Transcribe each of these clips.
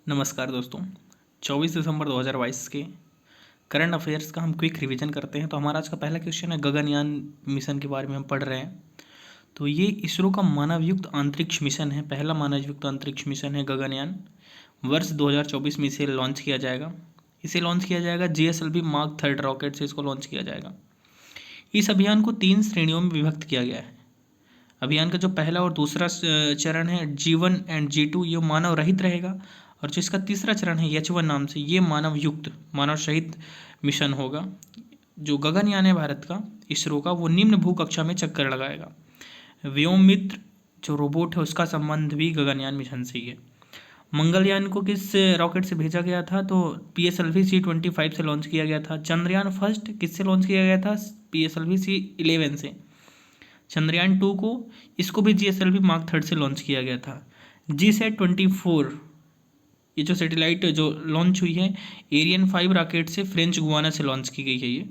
नमस्कार दोस्तों। 24 दिसंबर 2022 के करंट अफेयर्स का हम क्विक रिवीजन करते हैं। तो हमारा आज का पहला क्वेश्चन है, गगनयान मिशन के बारे में हम पढ़ रहे हैं। तो ये इसरो का मानवयुक्त अंतरिक्ष मिशन है, पहला मानवयुक्त अंतरिक्ष मिशन है गगनयान। वर्ष 2024 में इसे लॉन्च किया जाएगा। GSLV मार्क 3 रॉकेट से इसको लॉन्च किया जाएगा। इस अभियान को 3 श्रेणियों में विभक्त किया गया है। अभियान का जो पहला और दूसरा चरण है G1 एंड G2, ये मानव रहित रहेगा, और जो इसका तीसरा चरण है H1 नाम से, ये मानव युक्त मानव सहित मिशन होगा। जो गगनयान है भारत का, इसरो का, वो निम्न भू कक्षा में चक्कर लगाएगा। व्योम मित्र जो रोबोट है, उसका संबंध भी गगनयान मिशन से ही है। मंगलयान को किस रॉकेट से भेजा गया था? तो PSLV C-25 से लॉन्च किया गया था। चंद्रयान फर्स्ट किससे लॉन्च किया गया था? PSLV C-11 से। चंद्रयान 2 को, इसको भी GSLV मार्क 3 से लॉन्च किया गया था। GSAT-24, ये जो सैटेलाइट जो लॉन्च हुई है, एरियन 5 रॉकेट से फ्रेंच गुआना से लॉन्च की गई है। ये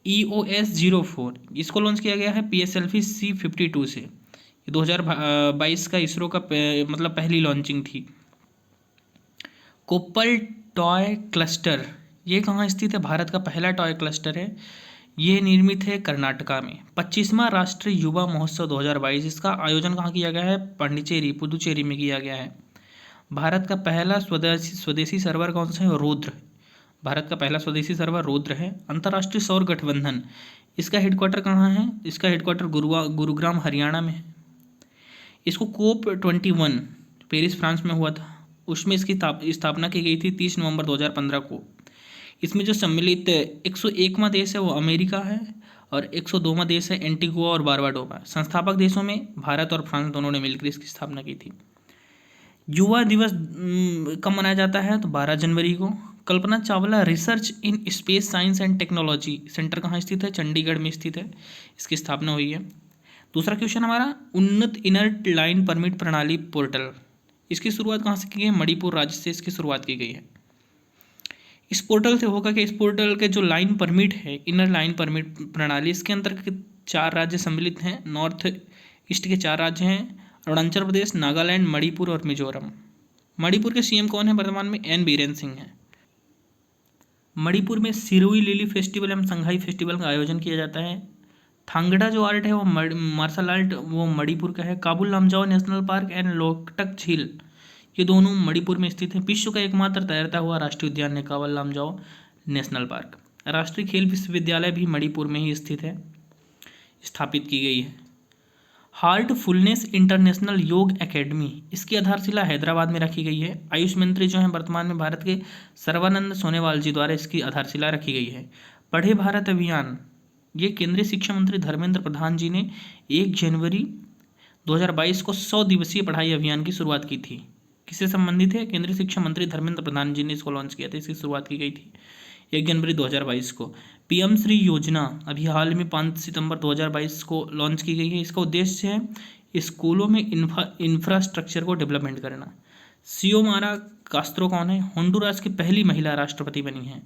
EOS-04, इसको लॉन्च किया गया है PSLV C-52 से। ये 2022 का इसरो का मतलब पहली लॉन्चिंग थी। कोप्पल टॉय क्लस्टर, ये कहाँ स्थित है? भारत का पहला टॉय क्लस्टर है। ये निर्मित है कर्नाटका में। 25वां राष्ट्रीय युवा महोत्सव 2022, इसका आयोजन कहाँ किया गया है? पुदुचेरी में किया गया है। भारत का पहला स्वदेशी सर्वर कौन सा है? रुद्र। भारत का पहला स्वदेशी सर्वर रुद्र है। अंतर्राष्ट्रीय सौर गठबंधन, इसका हेडक्वार्टर कहाँ है? इसका हेडक्वार्टर गुरुग्राम हरियाणा में है। इसको COP21 पेरिस फ्रांस में हुआ था, उसमें इसकी स्थापना की गई थी 30 नवंबर 2015 को। इसमें जो सम्मिलित 101वां देश है वो अमेरिका है, और 102वां देश है एंटीगुआ और बारबाडोस। संस्थापक देशों में भारत और फ्रांस दोनों ने मिलकर इसकी स्थापना की थी। युवा दिवस कब मनाया जाता है? तो 12 जनवरी को। Kalpana Chawla research in space science and technology centre कहाँ स्थित है? चंडीगढ़ में स्थित है, इसकी स्थापना हुई है। दूसरा क्वेश्चन हमारा, उन्नत इनर्ट लाइन परमिट प्रणाली पोर्टल, इसकी शुरुआत कहाँ से की गई है? मणिपुर राज्य से इसकी शुरुआत की गई है। इस पोर्टल से होगा कि इस पोर्टल के जो लाइन परमिट है, इनर लाइन परमिट प्रणाली, इसके अंतर्गत 4 राज्य सम्मिलित हैं। नॉर्थ ईस्ट के 4 राज्य हैं, अरुणाचल प्रदेश, नागालैंड, मणिपुर और मिजोरम। मणिपुर के CM कौन है वर्तमान में? N बीरेन सिंह है। मणिपुर में सिरोई लिली फेस्टिवल एवं संघाई फेस्टिवल का आयोजन किया जाता है। थांगड़ा जो आर्ट है वो मार्शल आर्ट वो मणिपुर का है। Kabul Lamjao national park and Loktak झील, ये दोनों मणिपुर में स्थित हैं। विश्व का एकमात्र तैरता हुआ राष्ट्रीय उद्यान है काबुल लमजाओ नेशनल पार्क। राष्ट्रीय खेल विश्वविद्यालय भी मणिपुर में ही स्थित है, स्थापित की गई है। हार्टफुलनेस इंटरनेशनल योग एकेडमी, इसकी आधारशिला हैदराबाद में रखी गई है। आयुष मंत्री जो हैं वर्तमान में भारत के सर्बानंद सोनोवाल जी द्वारा इसकी आधारशिला रखी गई है। पढ़े भारत अभियान, ये केंद्रीय शिक्षा मंत्री धर्मेंद्र प्रधान जी ने 1 जनवरी 2022 को 100 दिवसीय पढ़ाई अभियान की शुरुआत की थी। किससे संबंधित है? केंद्रीय शिक्षा मंत्री धर्मेंद्र प्रधान जी ने इसको लॉन्च किया था, इसकी शुरुआत की गई थी 1 जनवरी 2022 को। PM श्री योजना अभी हाल में 5 सितंबर 2022 को लॉन्च की गई है। इसका उद्देश्य है स्कूलों में इंफ्रास्ट्रक्चर को डेवलपमेंट करना। सियोमारा कास्त्रो कौन है? होंडुरास की पहली महिला राष्ट्रपति बनी है।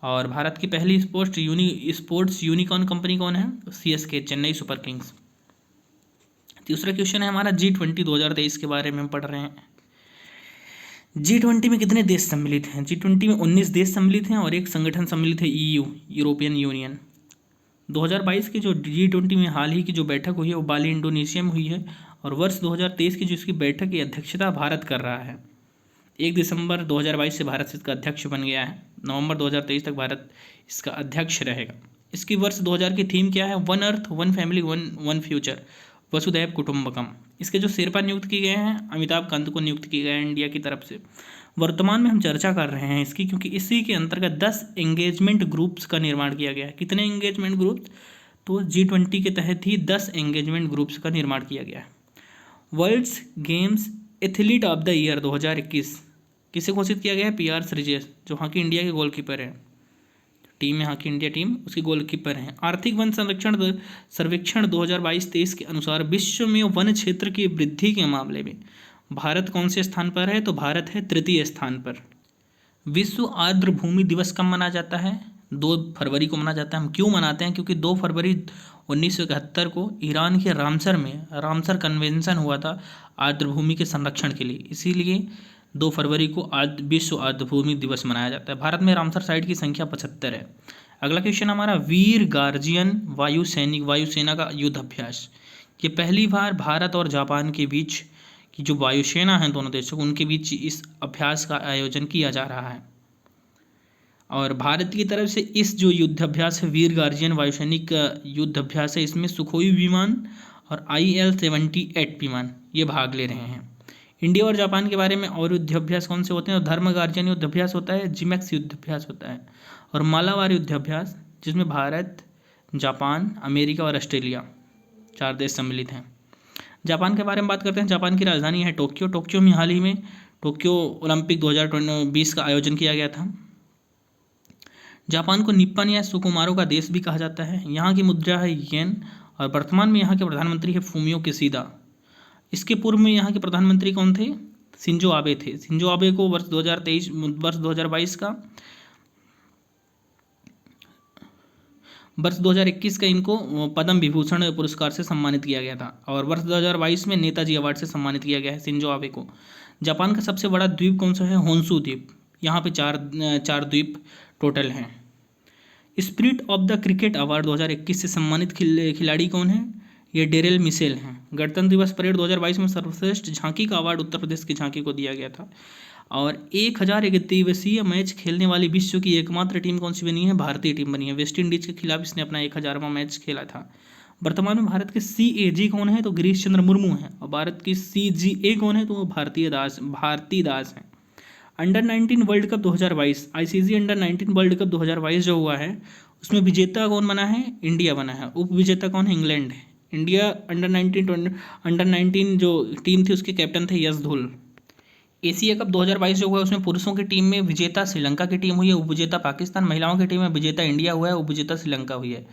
और भारत की पहली स्पोर्ट्स यूनिकॉर्न कंपनी कौन है? CSK, Chennai super Kings. तीसरा क्वेश्चन है हमारा, G20 2023 के बारे में हम पढ़ रहे हैं। G20 में कितने देश सम्मिलित हैं? G20 में 19 देश सम्मिलित हैं और एक संगठन सम्मिलित है, EU, यूरोपियन यूनियन। 2022 की जो G20 में हाल ही की जो बैठक हुई है वो बाली इंडोनेशिया में हुई है, और वर्ष 2023 की जो इसकी बैठक की अध्यक्षता भारत कर रहा है। 1 दिसंबर 2022 से भारत इसका अध्यक्ष बन गया है। नवंबर 2023 तक भारत इसका अध्यक्ष रहेगा। इसकी वर्ष 2000 की थीम क्या है? One earth, one family, one future, वसुधैव कुटुंबकम। इसके जो शेरपा नियुक्त किए गए हैं, अमिताभ कांत को नियुक्त किए गए हैं इंडिया की तरफ से। वर्तमान में हम चर्चा कर रहे हैं इसकी, क्योंकि इसी के अंतर्गत 10 एंगेजमेंट ग्रुप्स का निर्माण किया गया है। कितने एंगेजमेंट ग्रुप्स? तो G20 के तहत ही 10 एंगेजमेंट ग्रुप्स का निर्माण किया गया है। World's games athlete of the year 2021 किसे घोषित किया गया है? PR श्रीजेश, जो हॉकी इंडिया के गोलकीपर हैं। टीम है हॉकी इंडिया टीम, उसके गोलकीपर हैं। आर्थिक वन सर्वेक्षण 2022-23 के अनुसार विश्व में वन क्षेत्र की वृद्धि के मामले में भारत कौन से स्थान पर है? तो भारत है 3य स्थान पर। विश्व आर्द्र भूमि दिवस कब मनाया जाता है? 2 फरवरी को मनाया जाता है। हम क्यों मनाते हैं? क्योंकि 2 फरवरी 1971 को ईरान के रामसर में रामसर कन्वेंशन हुआ था आर्द्र भूमि के संरक्षण के लिए, इसीलिए 2 फरवरी को विश्व आर्द्रभूमि दिवस मनाया जाता है। भारत में रामसर साइट की संख्या 75 है। अगला क्वेश्चन हमारा, वीर गार्जियन वायुसेना का युद्ध अभ्यास। ये पहली बार भारत और जापान के बीच की जो वायुसेना है दोनों देशों, उनके बीच इस अभ्यास का आयोजन किया जा रहा है। और भारत की तरफ से इस जो युद्ध अभ्यास है, वीर गार्जियन वायुसैनिक युद्ध अभ्यास है, इसमें सुखोई विमान और IL-78 विमान ये भाग ले रहे हैं। इंडिया और जापान के बारे में और युद्ध अभ्यास कौन से होते हैं? धर्म गार्जियन युद्ध अभ्यास होता है, जिमेक्स युद्ध अभ्यास होता है, और मालाबार युद्ध अभ्यास, जिसमें भारत, जापान, अमेरिका और ऑस्ट्रेलिया 4 देश सम्मिलित हैं। जापान के बारे में बात करते हैं। जापान की राजधानी है टोक्यो। टोक्यो में हाल ही में टोक्यो ओलंपिक 2020 का आयोजन किया गया था। जापान को निप्पन या सुकुमारो का देश भी कहा जाता है। यहाँ की मुद्रा है येन, और वर्तमान में यहाँ के प्रधानमंत्री है फूमियो किशिदा। इसके पूर्व में यहाँ के प्रधानमंत्री कौन थे? शिंजो आबे थे। शिंजो आबे को वर्ष 2021 का इनको पद्म विभूषण पुरस्कार से सम्मानित किया गया था, और वर्ष 2022 में नेताजी अवार्ड से सम्मानित किया गया है शिंजो आबे को। जापान का सबसे बड़ा द्वीप कौन सा है? होन्शु द्वीप। यहाँ पे चार द्वीप टोटल हैं। Spirit of the cricket award 2021 से सम्मानित खिलाड़ी कौन है? ये डेरेल मिशेल हैं। गणतंत्र दिवस परेड 2022 में सर्वश्रेष्ठ झांकी का अवार्ड उत्तर प्रदेश की झांकी को दिया गया था। और 1001 दिवसीय मैच खेलने वाली विश्व की एकमात्र टीम कौन सी बनी है? भारतीय टीम बनी है। वेस्ट इंडीज के खिलाफ इसने अपना 1000वां मैच खेला था। वर्तमान में भारत के CAG कौन है? तो गिरीश चंद्र मुर्मू हैं। और भारत की CGA कौन है? तो वो भारती दास हैं। Under 19 world cup 2022, ICC under 19 world cup 2022 जो हुआ है, उसमें विजेता कौन बना है? इंडिया बना है। उप विजेता कौन है? इंग्लैंड है। इंडिया अंडर 19 जो टीम थी उसके कैप्टन थे यश धुल। एशिया कप 2022 जो हुआ है उसमें पुरुषों की टीम में विजेता श्रीलंका की टीम हुई है, उपविजेता पाकिस्तान। महिलाओं की टीम में विजेता इंडिया हुआ है, उपविजेता श्रीलंका हुई है।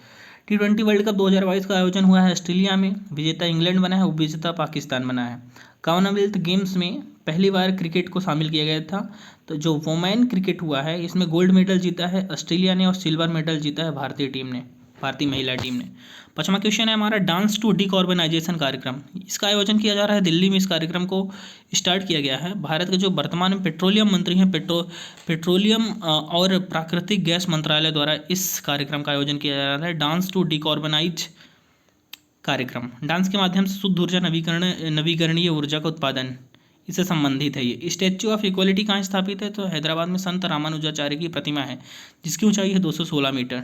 T20 वर्ल्ड कप 2022 का आयोजन हुआ है ऑस्ट्रेलिया में, विजेता इंग्लैंड बना है, उपविजेता पाकिस्तान बना है। कॉमनवेल्थ गेम्स में पहली बार क्रिकेट को शामिल किया गया था। तो जो वोमेन क्रिकेट हुआ है इसमें गोल्ड मेडल जीता है ऑस्ट्रेलिया ने, और सिल्वर मेडल जीता है भारतीय महिला टीम ने। 5वां क्वेश्चन है हमारा, डांस टू डिकार्बनाइजेशन कार्यक्रम। इसका आयोजन किया जा रहा है दिल्ली में। इस कार्यक्रम को स्टार्ट किया गया है। भारत के जो वर्तमान में पेट्रोलियम मंत्री हैं, पेट्रोलियम और प्राकृतिक गैस मंत्रालय द्वारा इस कार्यक्रम का आयोजन किया जा रहा है, डांस टू डिकार्बनाइज कार्यक्रम। डांस के माध्यम से शुद्ध ऊर्जा, नवीकरणीय ऊर्जा का उत्पादन, इससे संबंधित है। ये स्टैच्यू ऑफ इक्वलिटी कहाँ स्थापित है? तो हैदराबाद में संत रामानुजाचार्य की प्रतिमा है, जिसकी ऊंचाई है 216 metre.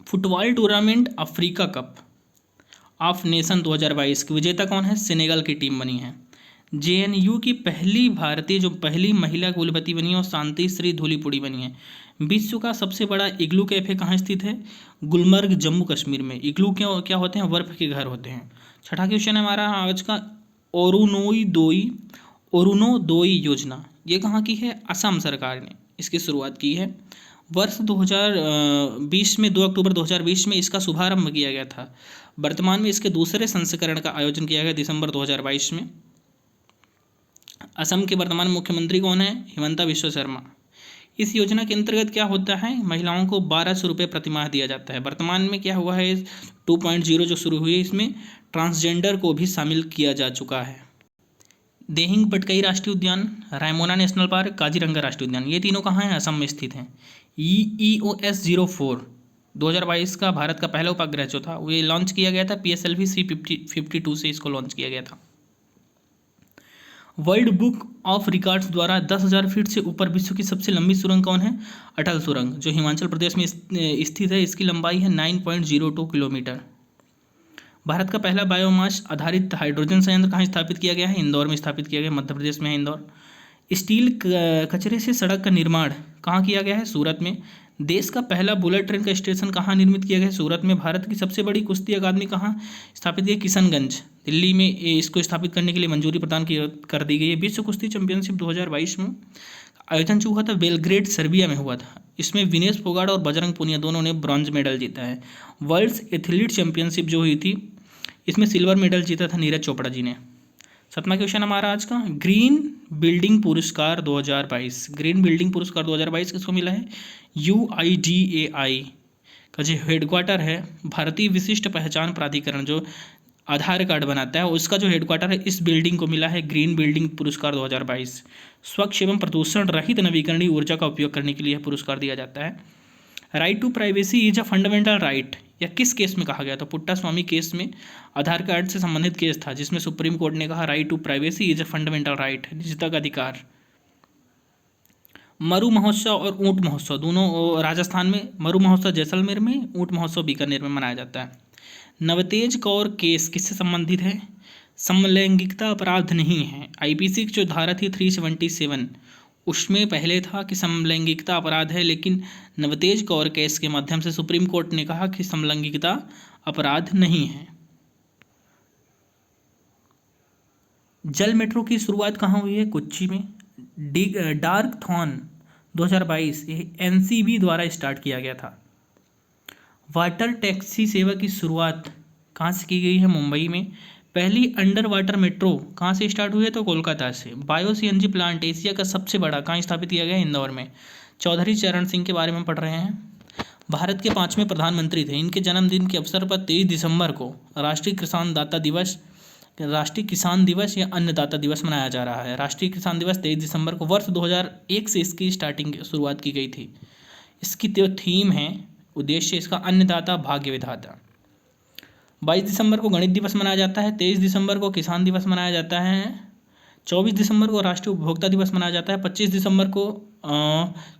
Football tournament Africa cup of nation 2022 की विजेता कौन है? सेनेगल की टीम बनी है। JNU की पहली महिला कुलपति बनी है और शांति श्री धूलीपुड़ी बनी है। विश्व का सबसे बड़ा इग्लू कैफे कहाँ स्थित है? गुलमर्ग, जम्मू कश्मीर में। इग्लू क्या होते हैं? बर्फ के घर होते हैं। 6ठा क्वेश्चन है हमारा आज का, अरुणोदोई योजना, ये कहाँ की है? असम सरकार ने इसकी शुरुआत की है। वर्ष 2020 में 2 अक्टूबर 2020 में इसका शुभारंभ किया गया था। वर्तमान में इसके दूसरे संस्करण का आयोजन किया गया दिसंबर 2022 में। असम के वर्तमान मुख्यमंत्री कौन है? हिमंता बिस्वा शर्मा। इस योजना के अंतर्गत क्या होता है? महिलाओं को 1200 रुपये प्रतिमाह दिया जाता है। वर्तमान में क्या हुआ है? 2.0 जो शुरू हुई है, इसमें ट्रांसजेंडर को भी शामिल किया जा चुका है। देहिंग पटकाई राष्ट्रीय उद्यान, रायमोना नेशनल पार्क, काजीरंगा राष्ट्रीय उद्यान, ये तीनों कहाँ हैं? असम में स्थित हैं। EOS 04 2022 का भारत का पहला उपग्रह जो था वो ये लॉन्च किया गया था। PSLV C52 से इसको लॉन्च किया गया था। वर्ल्ड बुक ऑफ रिकॉर्ड्स द्वारा 10,000 फीट से ऊपर विश्व की सबसे लंबी सुरंग कौन है? अटल सुरंग, जो हिमाचल प्रदेश में स्थित है। इसकी लंबाई है 9.02 किलोमीटर। भारत का पहला बायोमास आधारित हाइड्रोजन संयंत्र कहाँ स्थापित किया गया है? इंदौर में स्थापित किया गया, मध्य प्रदेश में है इंदौर। स्टील कचरे से सड़क का निर्माण कहाँ किया गया है? सूरत में। देश का पहला बुलेट ट्रेन का स्टेशन कहाँ निर्मित किया गया है? सूरत में। भारत की सबसे बड़ी कुश्ती अकादमी कहाँ स्थापित की? किशनगंज, दिल्ली में। इसको स्थापित करने के लिए मंजूरी प्रदान कर दी गई है। विश्व कुश्ती चैंपियनशिप 2022 में आयोजन जो हुआ था बेलग्रेड, सर्बिया में हुआ था। इसमें विनेश फोगाट और बजरंग पुनिया दोनों ने ब्रॉन्ज मेडल जीता है। वर्ल्ड एथलीट चैंपियनशिप जो हुई थी इसमें सिल्वर मेडल जीता था नीरज चोपड़ा जी ने। 7वां क्वेश्चन हमारा आज का, ग्रीन बिल्डिंग पुरस्कार 2022। ग्रीन बिल्डिंग पुरस्कार 2022 किसको मिला है? UIDAI का जो हेडक्वार्टर है भारतीय विशिष्ट पहचान प्राधिकरण, जो आधार कार्ड बनाता है, उसका जो हेडक्वार्टर है इस बिल्डिंग को मिला है ग्रीन बिल्डिंग पुरस्कार 2022। स्वच्छ एवं प्रदूषण रहित नवीकरणीय ऊर्जा का उपयोग करने के लिए यह पुरस्कार दिया जाता है। Right to privacy is a fundamental right, या किस केस में कहा गया? तो पुट्टास्वामी केस में आधार कार्ड से संबंधित केस था, जिसमें सुप्रीम कोर्ट ने कहा right to privacy is a fundamental right, निजता का अधिकार। मरु महोत्सव और ऊंट महोत्सव दोनों राजस्थान में, मरु महोत्सव जैसलमेर में, ऊंट महोत्सव बीकानेर में मनाया जाता है। नवतेज कौर केस किससे संबंधित है? समलैंगिकता अपराध नहीं है। आईपीसी की जो धारा थी 377, उसमें पहले था कि समलैंगिकता अपराध है, लेकिन नवतेज कौर केस के माध्यम से सुप्रीम कोर्ट ने कहा कि समलैंगिकता अपराध नहीं है। जल मेट्रो की शुरुआत कहाँ हुई है? कोच्चि में। डार्क थॉन 2022 ये एनसीबी द्वारा स्टार्ट किया गया था। वाटर टैक्सी सेवा की शुरुआत कहाँ से की गई है? मुंबई में। पहली अंडर वाटर मेट्रो कहाँ से स्टार्ट हुई है? तो कोलकाता से। बायो सीएनजी प्लांट एशिया का सबसे बड़ा कहाँ स्थापित किया गया? इंदौर में। चौधरी चरण सिंह के बारे में पढ़ रहे हैं। भारत के 5वें प्रधानमंत्री थे। इनके जन्मदिन के अवसर पर 23 दिसंबर को राष्ट्रीय किसान दिवस या अन्नदाता दिवस मनाया जा रहा है। राष्ट्रीय किसान दिवस 23 दिसंबर को वर्ष 2001 से इसकी शुरुआत की गई थी। इसकी जो थीम है, उद्देश्य इसका अन्नदाता भाग्य विधाता। 22 दिसंबर को गणित दिवस मनाया जाता है। 23 दिसंबर को किसान दिवस मनाया जाता है। 24 दिसंबर को राष्ट्रीय उपभोक्ता दिवस मनाया जाता है। 25 दिसंबर को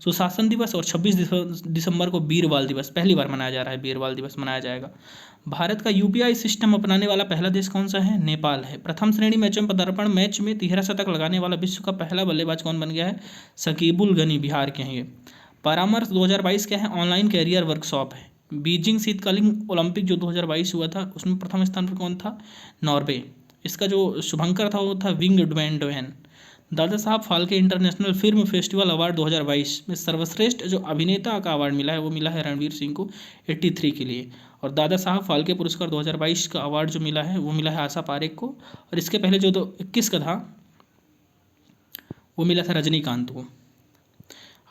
सुशासन दिवस और 26 दिसंबर को बीरबाल दिवस पहली बार मनाया जा रहा है। बीरबाल दिवस मनाया जाएगा। भारत का यूपीआई सिस्टम अपनाने वाला पहला देश कौन सा है? नेपाल है। प्रथम श्रेणी मैच में पदार्पण मैच में 13 शतक लगाने वाला विश्व का पहला बल्लेबाज कौन बन गया है? शकीबुल गनी, बिहार के हैं ये। परामर्श 2022 क्या है? ऑनलाइन कैरियर वर्कशॉप है। बीजिंग शीतकालीन ओलंपिक जो 2022 हुआ था, उसमें प्रथम स्थान पर कौन था? नॉर्वे। इसका जो शुभंकर था वो था विंग ड्वेन। Dada Saheb Phalke international film festival award 2022 में सर्वश्रेष्ठ जो अभिनेता का अवार्ड मिला है वो मिला है रणवीर सिंह को 83 के लिए। और दादा साहब फाल्के पुरस्कार 2022 का अवार्ड जो मिला है वो मिला है आशा पारेख को। और इसके पहले जो 21 का था वो मिला था रजनीकांत को।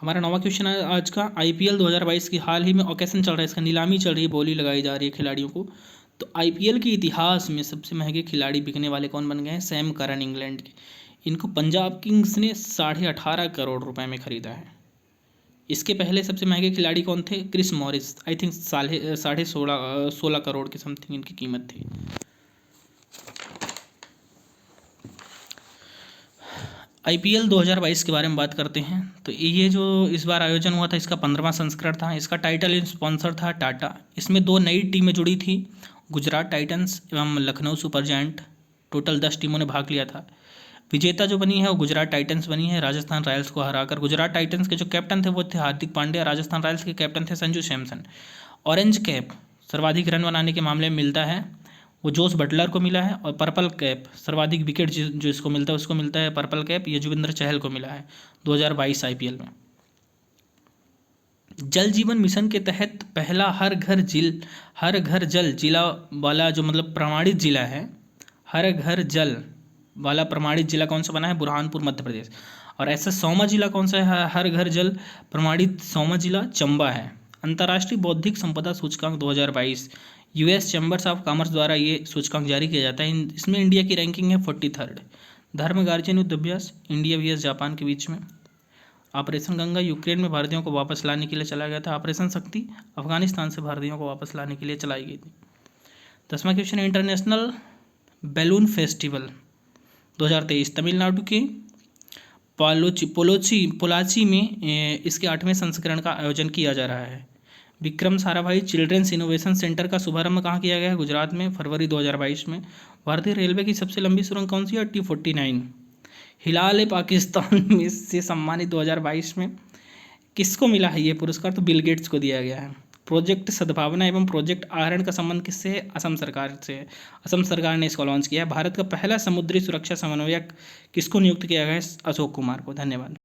हमारा 9वां क्वेश्चन है आज का। आईपीएल 2022 की हाल ही में ओकेशन चल रहा है, इसका नीलामी चल रही है, बोली लगाई जा रही है खिलाड़ियों को। तो आईपीएल के इतिहास में सबसे महंगे खिलाड़ी बिकने वाले कौन बन गए हैं? सैम करन, इंग्लैंड के। इनको पंजाब किंग्स ने 18.5 करोड़ रुपए में खरीदा है। इसके पहले सबसे महंगे खिलाड़ी कौन थे? Chris Morris, I think 16.5 crore के समथिंग इनकी कीमत थी। आईपीएल 2022 के बारे में बात करते हैं। तो ये जो इस बार आयोजन हुआ था, इसका 15वां संस्करण था। इसका टाइटल स्पॉन्सर था टाटा। इसमें 2 नई टीमें जुड़ी थी, गुजरात टाइटंस एवं लखनऊ सुपर जायंट। टोटल 10 टीमों ने भाग लिया था। विजेता जो बनी है वो गुजरात टाइटंस बनी है, राजस्थान रॉयल्स को हराकर। गुजरात टाइटंस के जो कैप्टन थे वो थे हार्दिक पांड्या, राजस्थान रॉयल्स के कैप्टन थे संजू सैमसन। ऑरेंज कैप सर्वाधिक रन बनाने के मामले में मिलता है वो जोस बटलर को मिला है। और पर्पल कैप सर्वाधिक विकेट जो इसको मिलता है उसको मिलता है पर्पल कैप, युजवेंद्र चहल को मिला है 2022 आईपीएल में। जल जीवन मिशन के तहत पहला हर घर जल जिला वाला जो मतलब प्रमाणित जिला है, हर घर जल वाला प्रमाणित जिला कौन सा बना है? बुरहानपुर, मध्य प्रदेश। और ऐसा 100वां जिला कौन सा है हर घर जल प्रमाणित? 100वां जिला चंबा है। अंतर्राष्ट्रीय बौद्धिक संपदा सूचकांक 2022 यूएस चैम्बर्स ऑफ कॉमर्स द्वारा ये सूचकांक जारी किया जाता है। इसमें इंडिया की रैंकिंग है 43rd। धर्म गार्जियन युद्ध अभ्यास इंडिया वीएस जापान के बीच में। ऑपरेशन गंगा यूक्रेन में भारतीयों को वापस लाने के लिए चलाया गया था। ऑपरेशन शक्ति अफगानिस्तान से भारतीयों को वापस लाने के लिए चलाई गई थी। 10वां क्वेश्चन है इंटरनेशनल बैलून फेस्टिवल 2023 तमिलनाडु के पोलाची में इसके 8वें संस्करण का आयोजन किया जा रहा है। Vikram Sarabhai children's innovation centre का शुभारंभ कहाँ किया गया है? गुजरात में, फरवरी 2022 में। भारतीय रेलवे की सबसे लंबी सुरंग कौन सी है? T49। हिलाल पाकिस्तान में से सम्मानित 2022 में किसको मिला है ये पुरस्कार? तो बिल गेट्स को दिया गया है। प्रोजेक्ट सद्भावना एवं प्रोजेक्ट आहरण का संबंध किससे है? असम सरकार से है। असम सरकार ने इसको लॉन्च किया है। भारत का पहला समुद्री सुरक्षा समन्वयक किसको नियुक्त किया गया है? अशोक कुमार को। धन्यवाद।